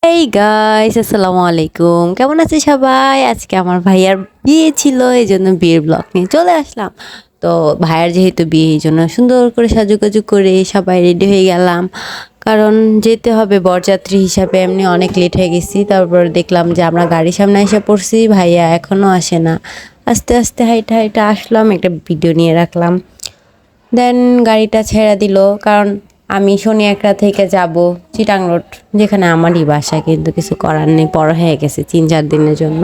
এই গাইস, আসসালামু আলাইকুম। কেমন আছে সবাই? আজকে আমার ভাইয়ার বিয়ে ছিল, এই জন্য বিয়ের ব্লগ নিয়ে চলে আসলাম। তো ভাইয়ার যেহেতু বিয়ে, এই জন্য সুন্দর করে সাজুগুজু করে সবাই রেডি হয়ে গেলাম। কারণ যেতে হবে বরযাত্রী হিসাবে, এমনি অনেক লেট হয়ে গেছি। তারপর দেখলাম যে আমরা গাড়ির সামনে এসে পড়ছি, ভাইয়া এখনও আসে না। আস্তে আস্তে হাইটা হাইটা আসলাম, একটা ভিডিও নিয়ে রাখলাম। দেন গাড়িটা ছেড়ে দিল, কারণ আমি শনি একটা থেকে যাব চিটাং রোড, যেখানে আমারই বাসা, কিন্তু কিছু করার নেই, পর হয়ে গেছে 3-4 দিনের জন্য।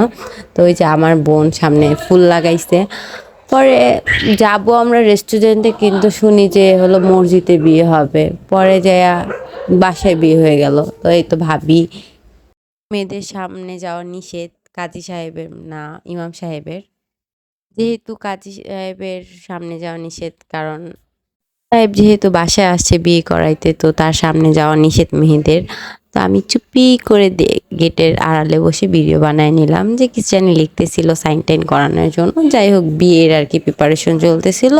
তো ওই যে আমার বোন সামনে ফুল লাগাইছে। পরে যাব আমরা রেস্টুরেন্টে, কিন্তু শুনি যে হলো মসজিদে বিয়ে হবে। পরে যায়া বাসায় বিয়ে হয়ে গেল। তো এই তো ভাবি, মেয়েদের সামনে যাওয়া নিষেধ কাজী সাহেবের, না ইমাম সাহেবের। যেহেতু কাজী সাহেবের সামনে যাওয়া নিষেধ, কারণ সাহেব যেহেতু বাসায় আসছে বিয়ে করাইতে, তো তার সামনে যাওয়া নিষেধ মেয়েদের। তো আমি চুপি করে গেটের আড়ালে বসে ভিডিও বানায় নিলাম, যে কি জানি লিখতেছিল সাইন টাইন করানোর জন্য। যাই হোক, বিয়ের আর কি প্রিপারেশন চলতেছিল,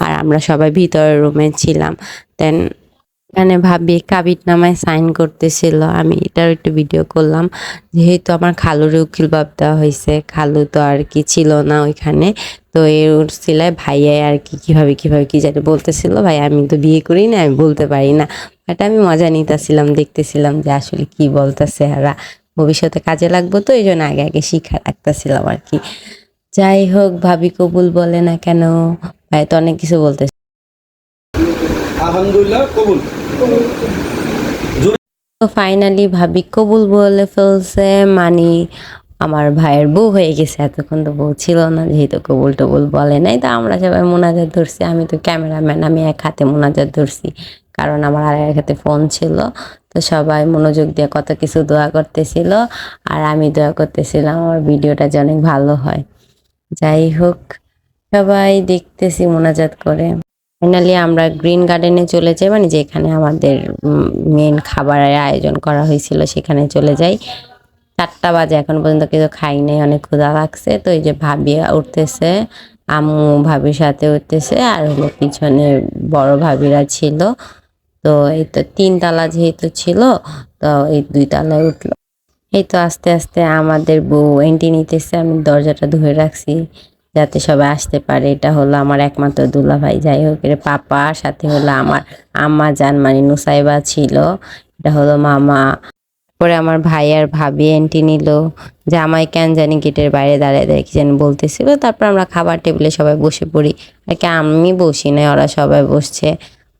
আর আমরা সবাই ভিতরের রুমে ছিলাম। দেন এখানে ভাবি কাবির নামায় সাইন করতেছিল, আমি এটার একটু ভিডিও করলাম। যেহেতু আমার খালুরে উকিল বাপ দেওয়া হয়েছে, খালু তো আর কি ছিল না ওইখানে। তো এর সিলায় ভাইয়াই আর কি কিভাবে কিভাবে কি জানি বলতেছিল। ভাই আমি তো বিয়ে করি না, আমি বলতে পারি না। এটা আমি মজা নিতেছিলাম, দেখতেছিলাম যে আসলে কি বলতেছে এরা। ভবিষ্যতে কাজে লাগবো, তো এই জন্য আগে আগে শিখা রাখতেছিলাম আর কি। যাই হোক, ভাবি কবুল বলে না কেন, ভাই তো অনেক কিছু বলতেছে। আলহামদুলিল্লাহ কবুল। তো ফাইনালি ভাবি কবুল বলে ফেলছে, মানে আমার ভাইয়ের বউ হয়ে গেছে। এতক্ষণ তো বউ ছিল না, যেহেতু কবুল টবুল বলে নাই। তো আমরা সবাই মোনাজাত ধরছি, আমি তো ক্যামেরাম্যান, আমি এক হাতে মোনাজাত ধরছি, কারণ আমার আর এক হাতে ফোন ছিল। তো সবাই মনোযোগ দিয়ে কত কিছু দোয়া করতেছিল, আর আমি দোয়া করতেছিলাম আমার ভিডিওটা যেন অনেক ভালো হয়। যাই হোক, সবাই দেখতেছি মোনাজাত করে। ফাইনালি আমরা গ্রিন গার্ডেনে চলে যাই, মানে যেখানে আমাদের মেন খাবারের আয়োজন করা হয়েছিল সেখানে চলে যাই। 4টা বাজে, এখন পর্যন্ত কিছু খাই নাই, অনেক ক্ষুধা লাগছে। তো এই যে ভাবি উঠতেছে, আম্মু ভাবির সাথে উঠতেছে, আর হলো পিছনে বড় ভাবিরা ছিল। তো এই তো 3 তলা যেহেতু ছিল, তো এই 2 তলায় উঠলো। এই তো আস্তে আস্তে আমাদের বউ এন্ট্রি নিতেছে, আমি দরজাটা ধরে রাখছি যাতে সবাই আসতে পারে। এটা হলো আমার একমাত্র দুলা ভাই। যাই হোক, এর পাপা, সাথে হলো আমার আম্মা জান, মানে নুসাইবা ছিল। এটা হলো মামা। পরে আমার ভাই আর ভাবি এন্ট্রি নিল, যে আমায় কেন জানি গেটের বাইরে দাঁড়িয়ে দাঁড়িয়ে কি যেন বলতেছিল। তারপর আমরা খাবার টেবিলে সবাই বসে পড়ি। আর কি আমি বসি নাই, ওরা সবাই বসছে।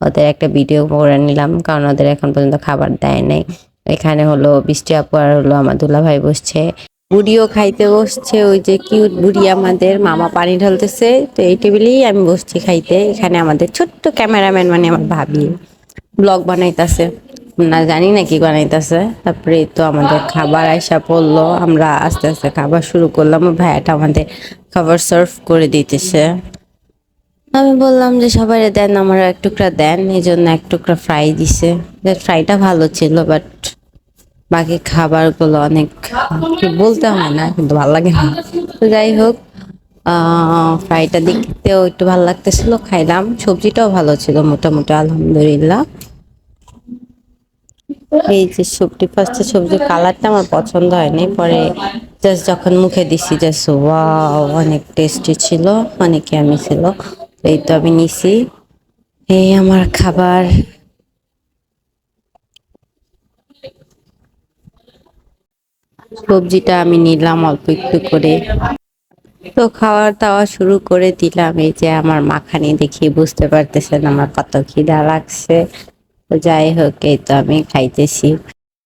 ওদের একটা ভিডিও করে নিলাম, কারণ ওদের এখন পর্যন্ত খাবার দেয় নাই। এখানে হলো বৃষ্টি আপু আর হলো আমার দুলা ভাই বসছে। বুড়িও খাইতে বসছে, ওই যে কিউট বুড়ি আমাদের, মামা পানি ঢালতেছে। তো এই টেবিলেই আমি বসছি খাইতে। এখানে আমাদের ছোট্ট ক্যামেরাম্যান, মানে আমার ভাবি ব্লগ বানাইতেছে, না জানি না কি বানাইতেছে। তারপরে এই তো আমাদের খাবার আইসা পড়লো, আমরা আস্তে আস্তে খাবার শুরু করলাম। ভাইয়াটা আমাদের খাবার সার্ভ করে দিতেছে। আমি বললাম যে সবাই দেন, আমার এক টুকরা দেন, এই জন্য এক টুকরা ফ্রাই দিছে। ফ্রাইটা ভালো ছিল, বাট বাকি খাবারগুলো অনেক, কি বলতে হয় না, কিন্তু ভালো লাগে না। তো যাই হোক, ফ্রাইটা দেখতেও একটু ভালো লাগতেছিল, খাইলাম। সবজিটাও ভালো ছিল মোটামুটি, আলহামদুলিল্লাহ। এই যে ফার্স্টে সবজির কালারটা আমার পছন্দ হয়নি, পরে জাস্ট যখন মুখে দিছি, জাস্ট ওয়াও, অনেক টেস্টি ছিল, অনেক ইয়ামি ছিল। তো এই তো আমি নিছি, এই আমার খাবার। সবজিটা আমি নিলাম অল্প একটু করে। তো খাওয়ার দাওয়া শুরু করে দিলাম। এই যে আমার মাখানি দেখি বুঝতে পারতেছেন আমার কত খিদা লাগছে। তো যাই হোক, এই তো আমি খাইতেছি।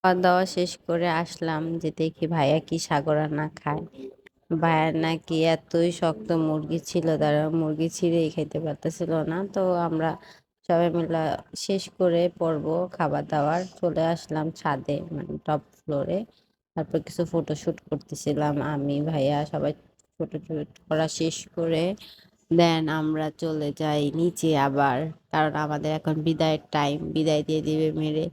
খাওয়া দাওয়া শেষ করে আসলাম, যে দেখি ভাইয়া কি সাগর রান্না খায়। ভাইয়ার নাকি এতই শক্ত মুরগি ছিল, তারা মুরগি ছিঁড়েই খেতে পারতেছিল না। তো আমরা সবাই মিলে শেষ করে পর্ব খাবার দাবার চলে আসলাম ছাদে, মানে টপ ফ্লোরে। তারপর কিছু ফটোশুট করতেছিলাম, আমি ভাইয়া সবাই ফটোশুট করা শেষ করে দেন আমরা চলে যাই নিচে আবার, কারণ আমাদের এখন বিদায়ের টাইম, বিদায় দিয়ে দিবে মেরে।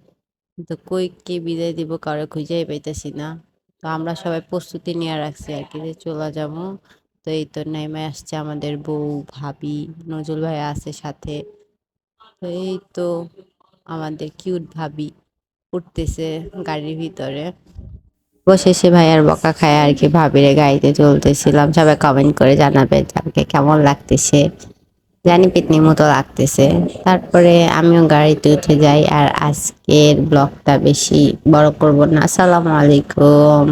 তো কই কে বিদায় দিব কারো খুঁজেই পাইতেছি না। তো আমরা সবাই প্রস্তুতি নিয়ে রাখছি আর কি, যে চলে যাবো। তো এই তো নেমে আসছে আমাদের বউ, ভাবি, নজরুল ভাই আছে সাথে। তো এই তো আমাদের কিউট ভাবি উঠতেছে গাড়ির ভিতরে। অবশেষে ভাইয়ার বকা খায় আর কি ভাবিরে গাড়িতে চলতেছিলাম। সবাই কমেন্ট করে জানাবে আমাকে কেমন লাগতেছে। জানি পিতনির মতো লাগতেছে। তারপরে আমিও গাড়িতে উঠে যাই। আর আজকের ব্লগটা বেশি বড় করব না। আসসালামু আলাইকুম।